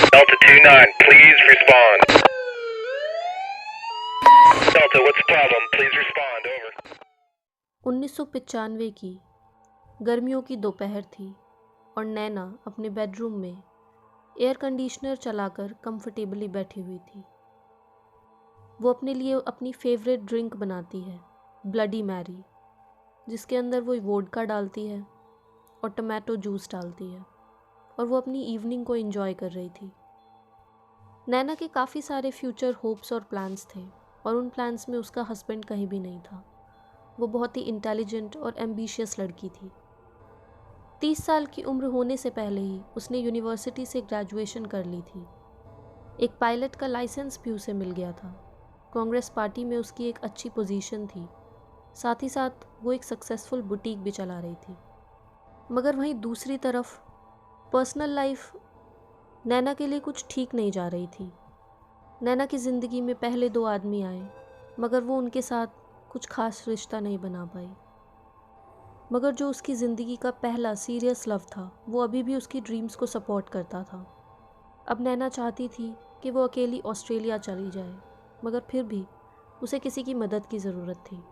Delta 29, please respond. Delta, what's the problem? Please respond. Over. 1995 की गर्मियों की दोपहर थी और नैना अपने बेडरूम में एयर कंडीशनर चलाकर कंफर्टेबली बैठी हुई थी। वो अपने लिए अपनी फेवरेट ड्रिंक बनाती है, ब्लडी मैरी, जिसके अंदर वो वोडका डालती है और टमाटो जूस डालती है, और वो अपनी इवनिंग को एंजॉय कर रही थी। नैना के काफ़ी सारे फ्यूचर होप्स और प्लान्स थे, और उन प्लान्स में उसका हस्बैंड कहीं भी नहीं था। वो बहुत ही इंटेलिजेंट और एम्बिशियस लड़की थी। 30 साल की उम्र होने से पहले ही उसने यूनिवर्सिटी से ग्रेजुएशन कर ली थी। एक पायलट का लाइसेंस भी उसे मिल गया था। कांग्रेस पार्टी में उसकी एक अच्छी पोजीशन थी। साथ ही साथ वो एक सक्सेसफुल बुटीक भी चला रही थी। मगर वहीं दूसरी तरफ पर्सनल लाइफ नैना के लिए कुछ ठीक नहीं जा रही थी। नैना की ज़िंदगी में पहले 2 आदमी आए, मगर वो उनके साथ कुछ खास रिश्ता नहीं बना पाई। मगर जो उसकी ज़िंदगी का पहला सीरियस लव था, वो अभी भी उसकी ड्रीम्स को सपोर्ट करता था। अब नैना चाहती थी कि वो अकेली ऑस्ट्रेलिया चली जाए, मगर फिर भी उसे किसी की मदद की ज़रूरत थी।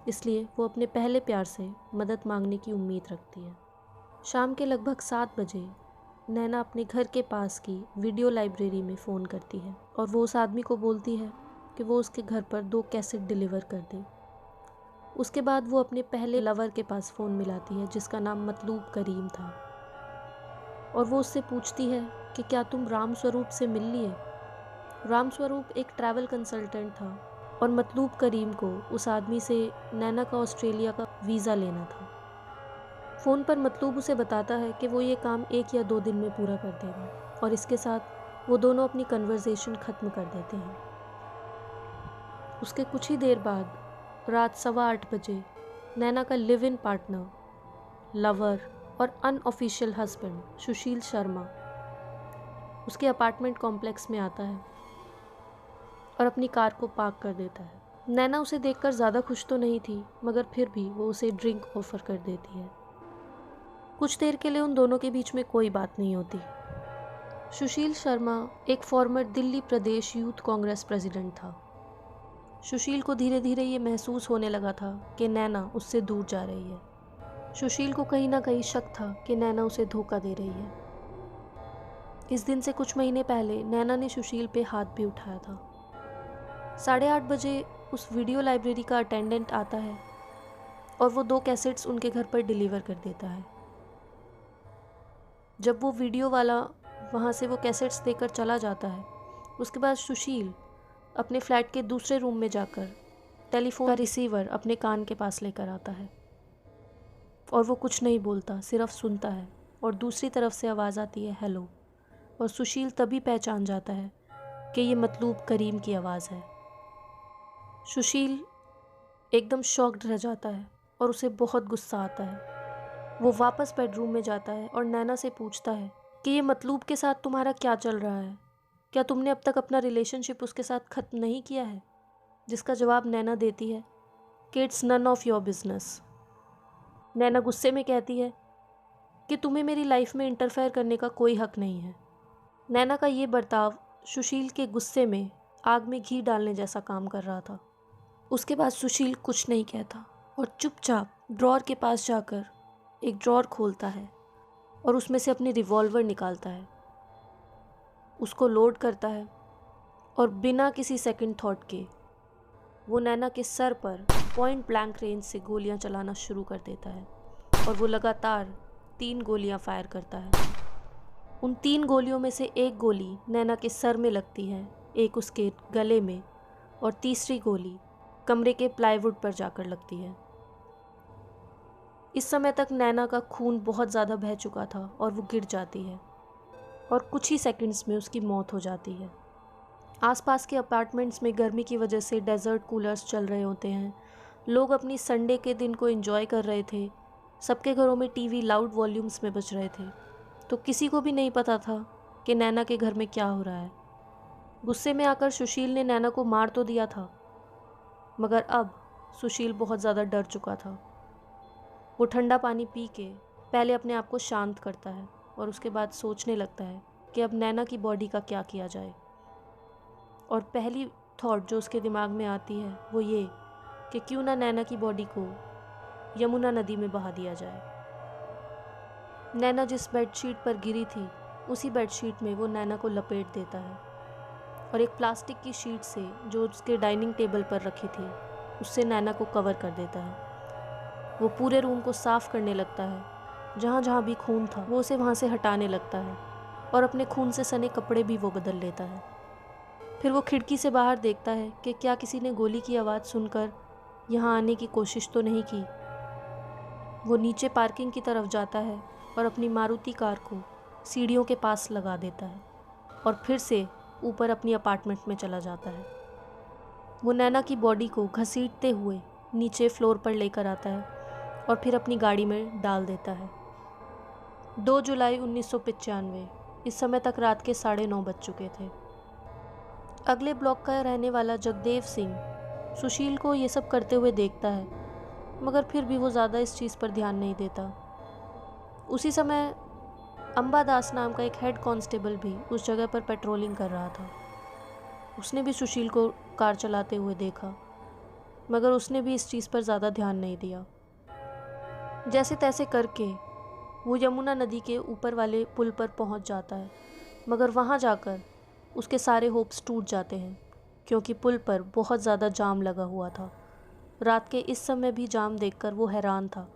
इसलिए वो अपने पहले प्यार से मदद मांगने की उम्मीद रखती है। शाम के लगभग 7 बजे नैना अपने घर के पास की वीडियो लाइब्रेरी में फ़ोन करती है और वो उस आदमी को बोलती है कि वो उसके घर पर 2 कैसेट डिलीवर कर दे। उसके बाद वो अपने पहले लवर के पास फ़ोन मिलाती है, जिसका नाम मतलूब करीम था, और वो उससे पूछती है कि क्या तुम राम स्वरूप से मिल लिए। राम स्वरूप एक ट्रैवल कंसल्टेंट था और मतलूब करीम को उस आदमी से नैना का ऑस्ट्रेलिया का वीज़ा लेना था। फ़ोन पर मतलूब उसे बताता है कि वो ये काम 1 या 2 दिन में पूरा कर देगा, और इसके साथ वो दोनों अपनी कन्वर्सेशन ख़त्म कर देते हैं। उसके कुछ ही देर बाद रात 8:15 बजे नैना का लिव इन पार्टनर, लवर और अनऑफिशियल हस्बैंड सुशील शर्मा उसके अपार्टमेंट कॉम्प्लेक्स में आता है और अपनी कार को पार्क कर देता है। नैना उसे देखकर ज़्यादा खुश तो नहीं थी, मगर फिर भी वो उसे ड्रिंक ऑफर कर देती है। कुछ देर के लिए उन दोनों के बीच में कोई बात नहीं होती। सुशील शर्मा एक फॉर्मर दिल्ली प्रदेश यूथ कांग्रेस प्रेसिडेंट था। सुशील को धीरे धीरे ये महसूस होने लगा था कि नैना उससे दूर जा रही है। सुशील को कहीं ना कहीं शक था कि नैना उसे धोखा दे रही है। इस दिन से कुछ महीने पहले नैना ने सुशील पे हाथ भी उठाया था। 8:30 बजे उस वीडियो लाइब्रेरी का अटेंडेंट आता है और वो 2 कैसेट्स उनके घर पर डिलीवर कर देता है। जब वो वीडियो वाला वहाँ से वो कैसेट्स देकर चला जाता है, उसके बाद सुशील अपने फ्लैट के दूसरे रूम में जाकर टेलीफोन का रिसीवर अपने कान के पास लेकर आता है, और वो कुछ नहीं बोलता, सिर्फ सुनता है, और दूसरी तरफ से आवाज़ आती है हेलो, और सुशील तभी पहचान जाता है कि ये मतलूब करीम की आवाज़ है। सुशील एकदम शॉक्ड रह जाता है और उसे बहुत गुस्सा आता है। वो वापस बेडरूम में जाता है और नैना से पूछता है कि ये मतलूब के साथ तुम्हारा क्या चल रहा है, क्या तुमने अब तक अपना रिलेशनशिप उसके साथ ख़त्म नहीं किया है। जिसका जवाब नैना देती है कि it's none of your business. Naina गुस्से में कहती है कि तुम्हें मेरी लाइफ में इंटरफेयर करने का कोई हक नहीं है। नैना का ये बर्ताव सुशील के गुस्से में आग में घी डालने जैसा काम कर रहा था। उसके बाद सुशील कुछ नहीं कहता और चुपचाप ड्रॉर के पास जाकर एक ड्रॉर खोलता है और उसमें से अपनी रिवॉल्वर निकालता है, उसको लोड करता है, और बिना किसी सेकंड थॉट के वो नैना के सर पर पॉइंट ब्लैंक रेंज से गोलियां चलाना शुरू कर देता है, और वो लगातार 3 गोलियां फायर करता है। उन 3 गोलियों में से एक गोली नैना के सर में लगती है, एक उसके गले में, और तीसरी गोली कमरे के प्लाईवुड पर जाकर लगती है। इस समय तक नैना का खून बहुत ज़्यादा बह चुका था और वो गिर जाती है, और कुछ ही सेकंड्स में उसकी मौत हो जाती है। आसपास के अपार्टमेंट्स में गर्मी की वजह से डेजर्ट कूलर्स चल रहे होते हैं। लोग अपनी संडे के दिन को एंजॉय कर रहे थे। सबके घरों में टीवी लाउड वॉल्यूम्स में बज रहे थे, तो किसी को भी नहीं पता था कि नैना के घर में क्या हो रहा है। गुस्से में आकर सुशील ने नैना को मार तो दिया था, मगर अब सुशील बहुत ज़्यादा डर चुका था। वो ठंडा पानी पी के पहले अपने आप को शांत करता है और उसके बाद सोचने लगता है कि अब नैना की बॉडी का क्या किया जाए। और पहली थॉट जो उसके दिमाग में आती है वो ये कि क्यों ना नैना की बॉडी को यमुना नदी में बहा दिया जाए। नैना जिस बेडशीट पर गिरी थी उसी बेडशीट में वो नैना को लपेट देता है और एक प्लास्टिक की शीट से जो उसके डाइनिंग टेबल पर रखी थी उससे नैना को कवर कर देता है। वो पूरे रूम को साफ करने लगता है, जहाँ जहाँ भी खून था वो उसे वहाँ से हटाने लगता है और अपने खून से सने कपड़े भी वो बदल लेता है। फिर वो खिड़की से बाहर देखता है कि क्या किसी ने गोली की आवाज़ सुनकर यहाँ आने की कोशिश तो नहीं की। वो नीचे पार्किंग की तरफ जाता है और अपनी मारुति कार को सीढ़ियों के पास लगा देता है और फिर से ऊपर अपनी अपार्टमेंट में चला जाता है। वो नैना की बॉडी को घसीटते हुए नीचे फ्लोर पर लेकर आता है और फिर अपनी गाड़ी में डाल देता है। 2 जुलाई 1995। इस समय तक रात के 9:30 बज चुके थे। अगले ब्लॉक का रहने वाला जगदेव सिंह सुशील को ये सब करते हुए देखता है, मगर फिर भी वो ज़्यादा इस चीज़ पर ध्यान नहीं देता। उसी समय अंबादास नाम का एक हेड कांस्टेबल भी उस जगह पर पेट्रोलिंग कर रहा था। उसने भी सुशील को कार चलाते हुए देखा, मगर उसने भी इस चीज़ पर ज़्यादा ध्यान नहीं दिया। जैसे तैसे करके वो यमुना नदी के ऊपर वाले पुल पर पहुंच जाता है, मगर वहां जाकर उसके सारे होप्स टूट जाते हैं क्योंकि पुल पर बहुत ज़्यादा जाम लगा हुआ था। रात के इस समय भी जाम देखकर वो हैरान था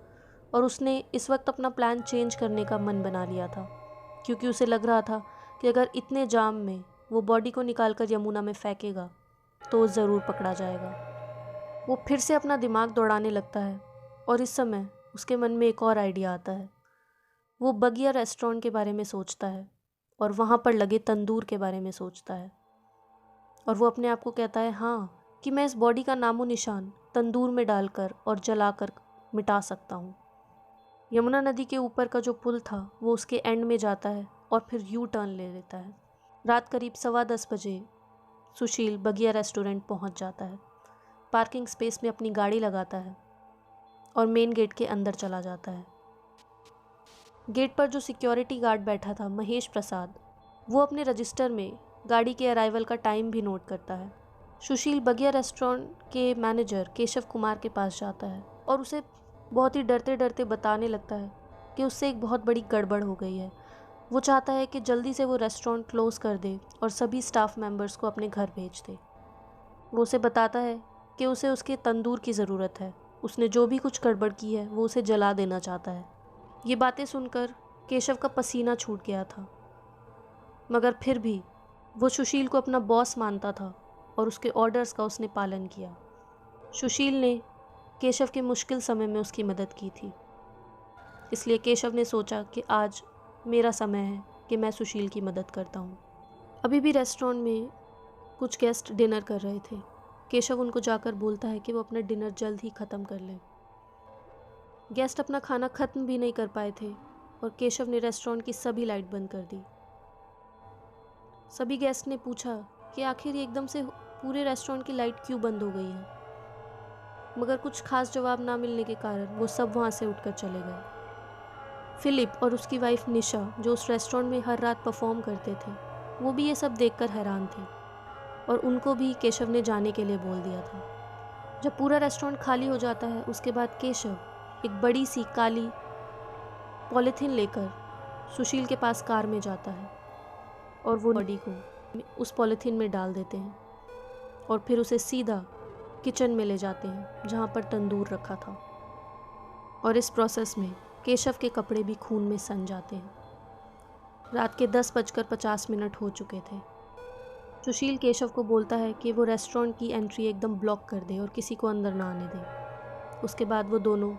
और उसने इस वक्त अपना प्लान चेंज करने का मन बना लिया था, क्योंकि उसे लग रहा था कि अगर इतने जाम में वो बॉडी को निकालकर यमुना में फेंकेगा तो वो ज़रूर पकड़ा जाएगा। वो फिर से अपना दिमाग दौड़ाने लगता है और इस समय उसके मन में एक और आइडिया आता है। वो बगिया रेस्टोरेंट के बारे में सोचता है और वहाँ पर लगे तंदूर के बारे में सोचता है और वो अपने आप को कहता है हाँ कि मैं इस बॉडी का नामो निशान तंदूर में डालकर और जलाकर मिटा सकता हूँ। यमुना नदी के ऊपर का जो पुल था वो उसके एंड में जाता है और फिर यू टर्न ले लेता है। रात करीब 10:15 बजे सुशील बगिया रेस्टोरेंट पहुँच जाता है, पार्किंग स्पेस में अपनी गाड़ी लगाता है और मेन गेट के अंदर चला जाता है। गेट पर जो सिक्योरिटी गार्ड बैठा था महेश प्रसाद, वो अपने रजिस्टर में गाड़ी के अराइवल का टाइम भी नोट करता है। सुशील बगिया रेस्टोरेंट के मैनेजर केशव कुमार के पास जाता है और उसे बहुत ही डरते डरते बताने लगता है कि उससे एक बहुत बड़ी गड़बड़ हो गई है। वो चाहता है कि जल्दी से वो रेस्टोरेंट क्लोज़ कर दे और सभी स्टाफ मेंबर्स को अपने घर भेज दे। वो उसे बताता है कि उसे उसके तंदूर की ज़रूरत है, उसने जो भी कुछ गड़बड़ की है वो उसे जला देना चाहता है। ये बातें सुनकर केशव का पसीना छूट गया था, मगर फिर भी वो सुशील को अपना बॉस मानता था और उसके ऑर्डर्स का उसने पालन किया। सुशील ने केशव के मुश्किल समय में उसकी मदद की थी, इसलिए केशव ने सोचा कि आज मेरा समय है कि मैं सुशील की मदद करता हूँ। अभी भी रेस्टोरेंट में कुछ गेस्ट डिनर कर रहे थे। केशव उनको जाकर बोलता है कि वो अपना डिनर जल्द ही ख़त्म कर लें। गेस्ट अपना खाना ख़त्म भी नहीं कर पाए थे और केशव ने रेस्टोरेंट की सभी लाइट बंद कर दी। सभी गेस्ट ने पूछा कि आखिर एकदम से पूरे रेस्टोरेंट की लाइट क्यों बंद हो गई है, मगर कुछ खास जवाब ना मिलने के कारण वो सब वहाँ से उठकर चले गए। फिलिप और उसकी वाइफ निशा, जो उस रेस्टोरेंट में हर रात परफॉर्म करते थे, वो भी ये सब देखकर हैरान थे और उनको भी केशव ने जाने के लिए बोल दिया था। जब पूरा रेस्टोरेंट खाली हो जाता है उसके बाद केशव एक बड़ी सी काली पॉलीथीन लेकर सुशील के पास कार में जाता है और वो बॉडी को उस पॉलीथीन में डाल देते हैं और फिर उसे सीधा किचन में ले जाते हैं जहाँ पर तंदूर रखा था। और इस प्रोसेस में केशव के कपड़े भी खून में सन जाते हैं। रात के 10:50 हो चुके थे। सुशील केशव को बोलता है कि वो रेस्टोरेंट की एंट्री एकदम ब्लॉक कर दे और किसी को अंदर ना आने दे। उसके बाद वो दोनों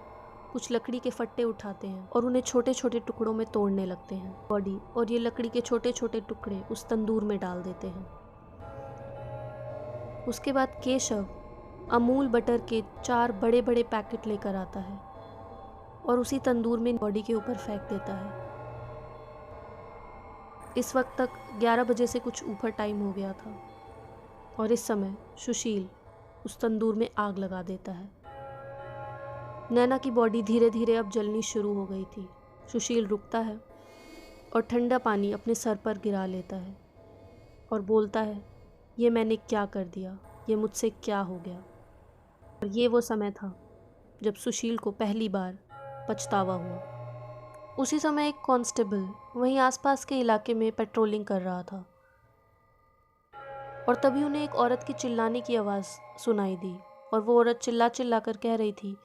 कुछ लकड़ी के फट्टे उठाते हैं और उन्हें छोटे छोटे टुकड़ों में तोड़ने लगते हैं बॉडी, और ये लकड़ी के छोटे छोटे टुकड़े उस तंदूर में डाल देते हैं। उसके बाद केशव अमूल बटर के 4 बड़े बड़े पैकेट लेकर आता है और उसी तंदूर में बॉडी के ऊपर फेंक देता है। इस वक्त तक 11 बजे से कुछ ऊपर टाइम हो गया था और इस समय सुशील उस तंदूर में आग लगा देता है। नैना की बॉडी धीरे धीरे अब जलनी शुरू हो गई थी। सुशील रुकता है और ठंडा पानी अपने सर पर गिरा लेता है और बोलता है, ये मैंने क्या कर दिया, ये मुझसे क्या हो गया। और ये वो समय था जब सुशील को पहली बार पछतावा हुआ। उसी समय एक कांस्टेबल वहीं आसपास के इलाके में पेट्रोलिंग कर रहा था और तभी उन्हें एक औरत की चिल्लाने की आवाज़ सुनाई दी और वो औरत चिल्ला चिल्ला कर कह रही थी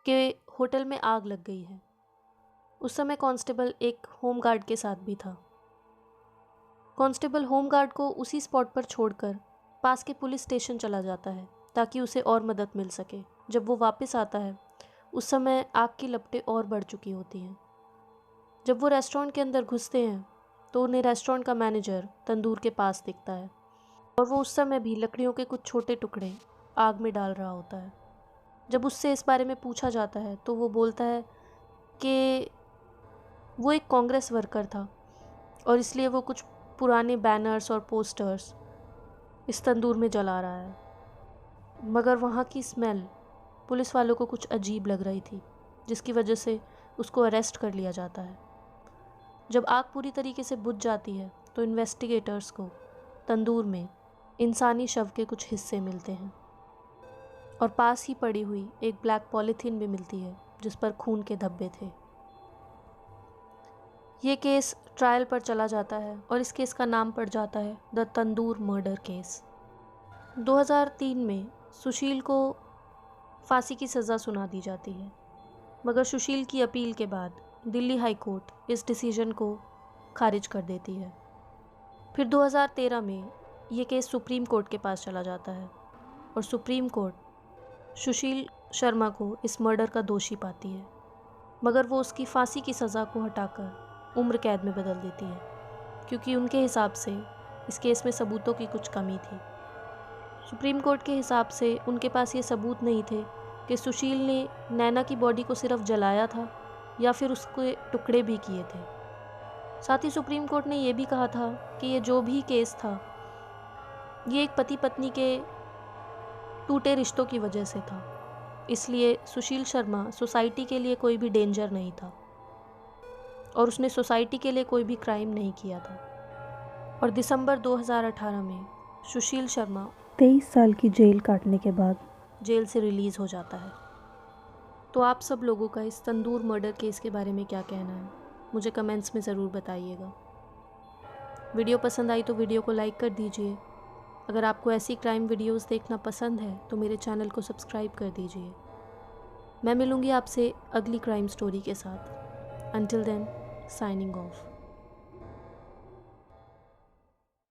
कि होटल में आग लग गई है। उस समय कांस्टेबल एक होमगार्ड के साथ भी था। कांस्टेबल होमगार्ड को उसी स्पॉट पर छोड़कर पास के पुलिस स्टेशन चला जाता है ताकि उसे और मदद मिल सके। जब वो वापस आता है उस समय आग की लपटें और बढ़ चुकी होती हैं। जब वो रेस्टोरेंट के अंदर घुसते हैं तो उन्हें रेस्टोरेंट का मैनेजर तंदूर के पास दिखता है और वो उस समय भी लकड़ियों के कुछ छोटे टुकड़े आग में डाल रहा होता है। जब उससे इस बारे में पूछा जाता है तो वो बोलता है कि वो एक कांग्रेस वर्कर था और इसलिए वो कुछ पुराने बैनर्स और पोस्टर्स इस तंदूर में जला रहा है। मगर वहाँ की स्मेल पुलिस वालों को कुछ अजीब लग रही थी, जिसकी वजह से उसको अरेस्ट कर लिया जाता है। जब आग पूरी तरीके से बुझ जाती है तो इन्वेस्टिगेटर्स को तंदूर में इंसानी शव के कुछ हिस्से मिलते हैं और पास ही पड़ी हुई एक ब्लैक पॉलीथीन भी मिलती है जिस पर खून के धब्बे थे। ये केस ट्रायल पर चला जाता है और इस केस का नाम पड़ जाता है द तंदूर मर्डर केस। 2003 में सुशील को फांसी की सज़ा सुना दी जाती है, मगर सुशील की अपील के बाद दिल्ली हाई कोर्ट इस डिसीजन को खारिज कर देती है। फिर 2013 में ये केस सुप्रीम कोर्ट के पास चला जाता है और सुप्रीम कोर्ट सुशील शर्मा को इस मर्डर का दोषी पाती है, मगर वो उसकी फांसी की सज़ा को हटाकर उम्र कैद में बदल देती है क्योंकि उनके हिसाब से इस केस में सबूतों की कुछ कमी थी। सुप्रीम कोर्ट के हिसाब से उनके पास ये सबूत नहीं थे कि सुशील ने नैना की बॉडी को सिर्फ जलाया था या फिर उसके टुकड़े भी किए थे। साथ ही सुप्रीम कोर्ट ने यह भी कहा था कि ये जो भी केस था ये एक पति पत्नी के टूटे रिश्तों की वजह से था, इसलिए सुशील शर्मा सोसाइटी के लिए कोई भी डेंजर नहीं था और उसने सोसाइटी के लिए कोई भी क्राइम नहीं किया था। और दिसंबर 2018 में सुशील शर्मा 23 साल की जेल काटने के बाद जेल से रिलीज़ हो जाता है। तो आप सब लोगों का इस तंदूर मर्डर केस के बारे में क्या कहना है, मुझे कमेंट्स में ज़रूर बताइएगा। वीडियो पसंद आई तो वीडियो को लाइक कर दीजिए। अगर आपको ऐसी क्राइम वीडियोस देखना पसंद है तो मेरे चैनल को सब्सक्राइब कर दीजिए। मैं मिलूँगी आपसे अगली क्राइम स्टोरी के साथ। Until then, signing off.